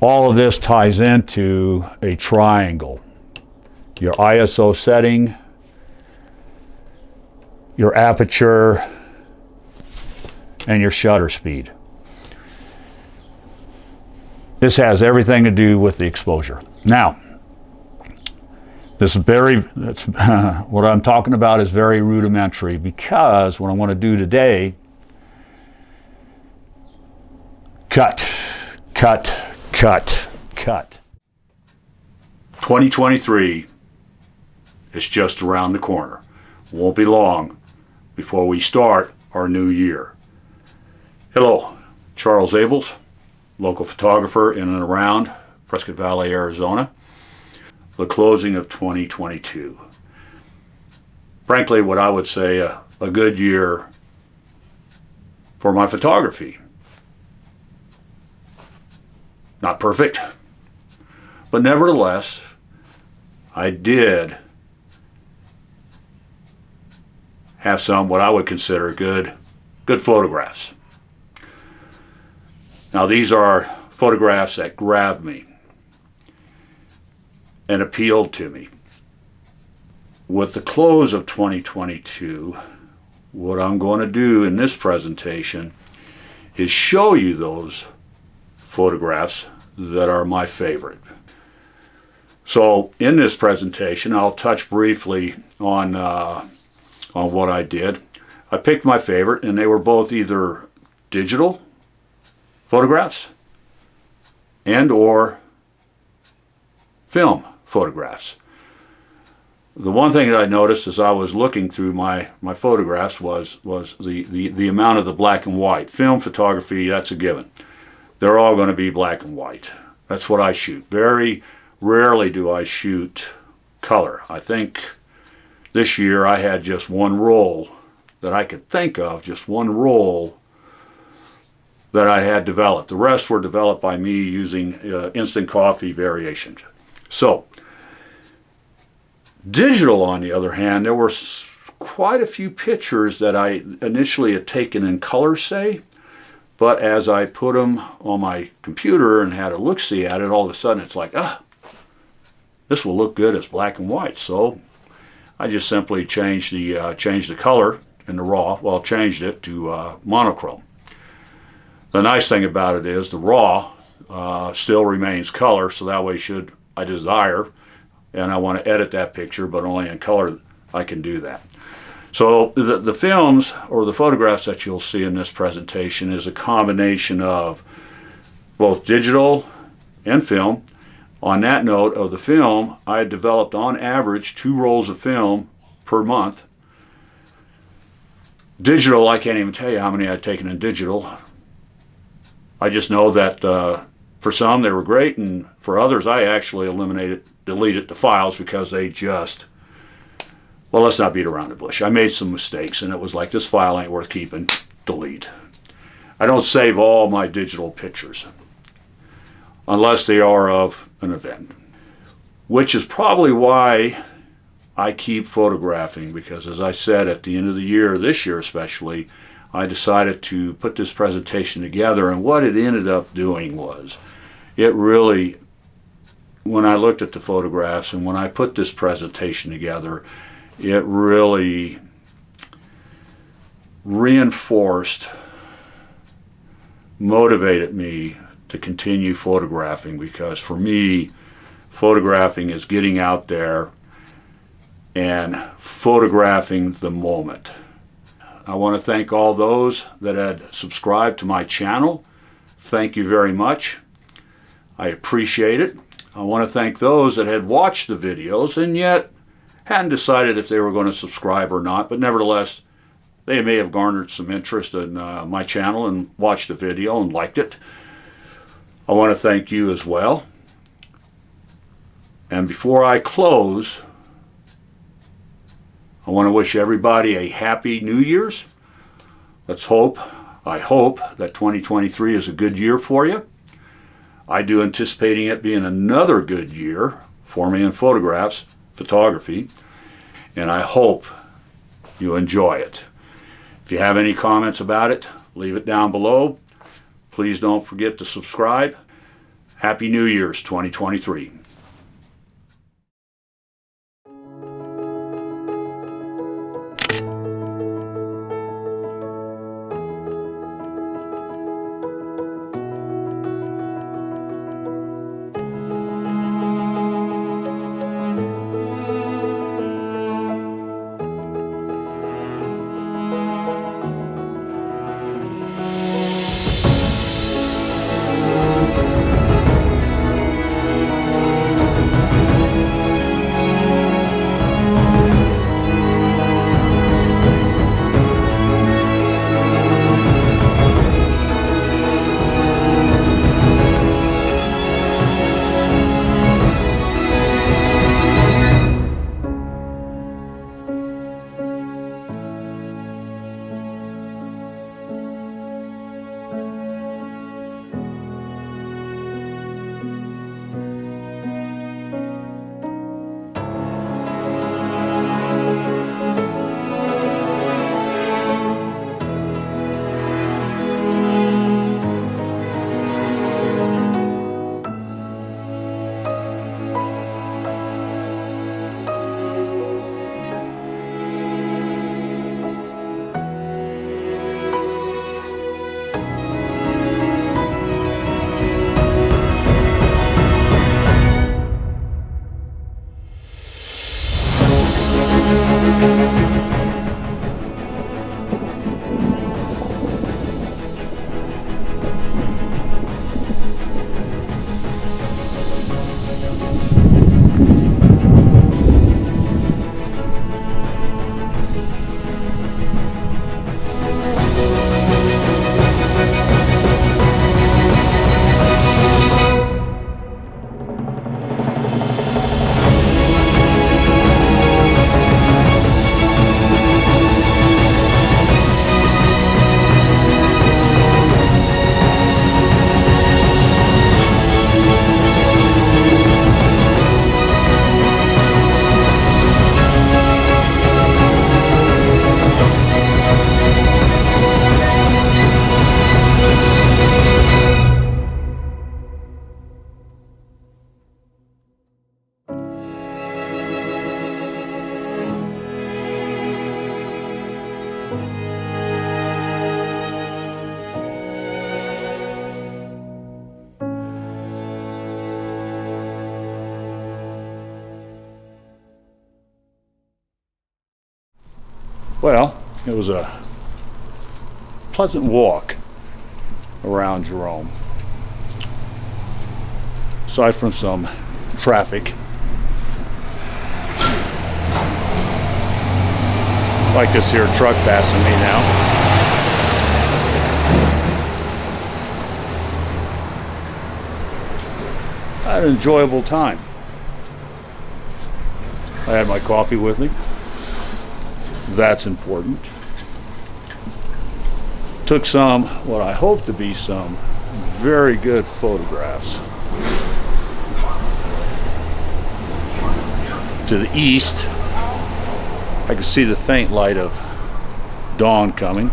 All of this ties into a triangle. Your ISO setting, your aperture, and your shutter speed. This has everything to do with the exposure. Now, what I'm talking about is very rudimentary, because what I want to do today, cut. 2023 is just around the corner. Won't be long before we start our new year. Hello, Charles Abels, local photographer in and around Prescott Valley, Arizona. The closing of 2022. Frankly, what I would say a good year for my photography. Not perfect, but nevertheless, I did have some what I would consider good photographs. Now, these are photographs that grabbed me and appealed to me. With the close of 2022, what I'm going to do in this presentation is show you those photographs that are my favorite. So in this presentation, I'll touch briefly on what I did. I picked my favorite, and they were both either digital photographs and or film photographs. The one thing that I noticed as I was looking through my photographs was the amount of the black and white. Film photography, that's a given. They're all going to be black and white. That's what I shoot. Very rarely do I shoot color. I think this year I had just one roll that I could think of, just one roll that I had developed. The rest were developed by me using instant coffee variations. So, digital, on the other hand, there were quite a few pictures that I initially had taken in color, say, but as I put them on my computer and had a look-see at it, all of a sudden it's like, this will look good as black and white. So I just simply changed the color in the raw. Well, changed it to monochrome. The nice thing about it is the raw still remains color, so that way should I desire and I want to edit that picture, but only in color, I can do that. So the films or the photographs that you'll see in this presentation is a combination of both digital and film. On that note of the film, I developed on average 2 rolls of film per month. Digital, I can't even tell you how many I'd taken in digital. I just know that for some they were great, and for others I actually deleted the files because they just, well, let's not beat around the bush. I made some mistakes and it was like, this file ain't worth keeping, delete. I don't save all my digital pictures unless they are of an event, which is probably why I keep photographing, because as I said, at the end of the year, this year especially, I decided to put this presentation together, and what it ended up doing was, it really, when I looked at the photographs and when I put this presentation together, it really reinforced, motivated me to continue photographing, because for me, photographing is getting out there and photographing the moment. I want to thank all those that had subscribed to my channel. Thank you very much. I appreciate it. I want to thank those that had watched the videos and yet hadn't decided if they were going to subscribe or not, but nevertheless, they may have garnered some interest in my channel and watched the video and liked it. I want to thank you as well. And before I close, I want to wish everybody a happy New Year's. I hope that 2023 is a good year for you. I do anticipating it being another good year for me in photography, and I hope you enjoy it. If you have any comments about it, leave it down below. Please don't forget to subscribe. Happy New Year's 2023. Well, it was a pleasant walk around Jerome. Aside from some traffic, like this here truck passing me now. I had an enjoyable time. I had my coffee with me. That's important. Took some, what I hope to be some very good photographs. To the east, I could see the faint light of dawn coming.